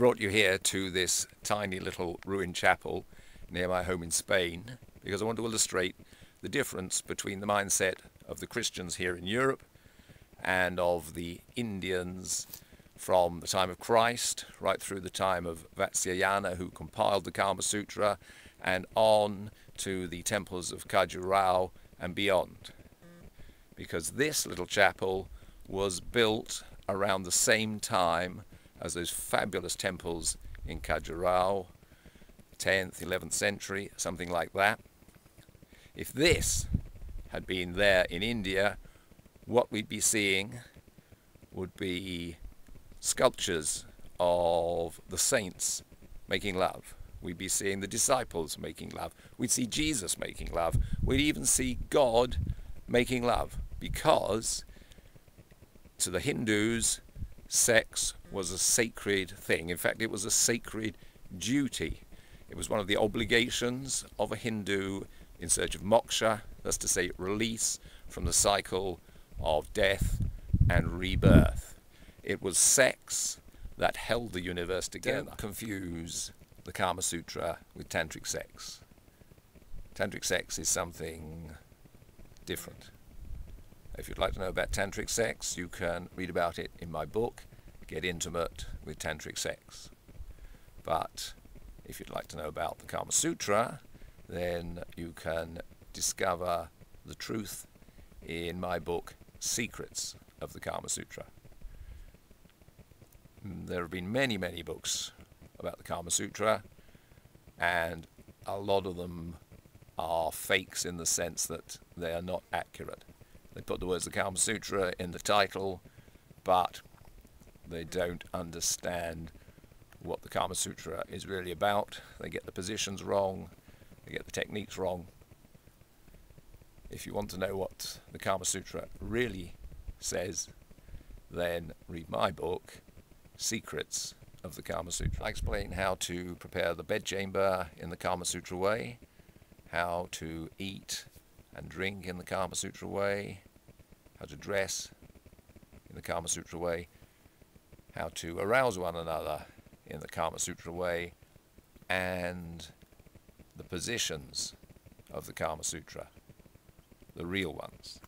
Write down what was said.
brought you here to this tiny little ruined chapel near my home in Spain because I want to illustrate the difference between the mindset of the Christians here in Europe and of the Indians from the time of Christ right through the time of Vatsyayana, who compiled the Kama Sutra, and on to the temples of Khajuraho and beyond. Because this little chapel was built around the same time as those fabulous temples in Khajuraho, 10th, 11th century, something like that. If this had been there in India, what we'd be seeing would be sculptures of the saints making love. We'd be seeing the disciples making love. We'd see Jesus making love. We'd even see God making love, because to the Hindus, sex was a sacred thing. In fact, it was a sacred duty. It was one of the obligations of a Hindu in search of moksha, that's to say release from the cycle of death and rebirth. It was sex that held the universe together. Don't confuse the Kama Sutra with tantric sex. Tantric sex is something different. If you'd like to know about tantric sex, you can read about it in my book, Get Intimate with Tantric Sex. But if you'd like to know about the Kama Sutra, then you can discover the truth in my book, Secrets of the Kama Sutra. There have been many, many books about the Kama Sutra, and a lot of them are fakes in the sense that they are not accurate. They put the words the Kama Sutra in the title, but they don't understand what the Kama Sutra is really about. They get the positions wrong, they get the techniques wrong. If you want to know what the Kama Sutra really says, then read my book, Secrets of the Kama Sutra. I explain how to prepare the bedchamber in the Kama Sutra way, how to eat and drink in the Kama Sutra way, how to dress in the Kama Sutra way, how to arouse one another in the Kama Sutra way, and the positions of the Kama Sutra, the real ones.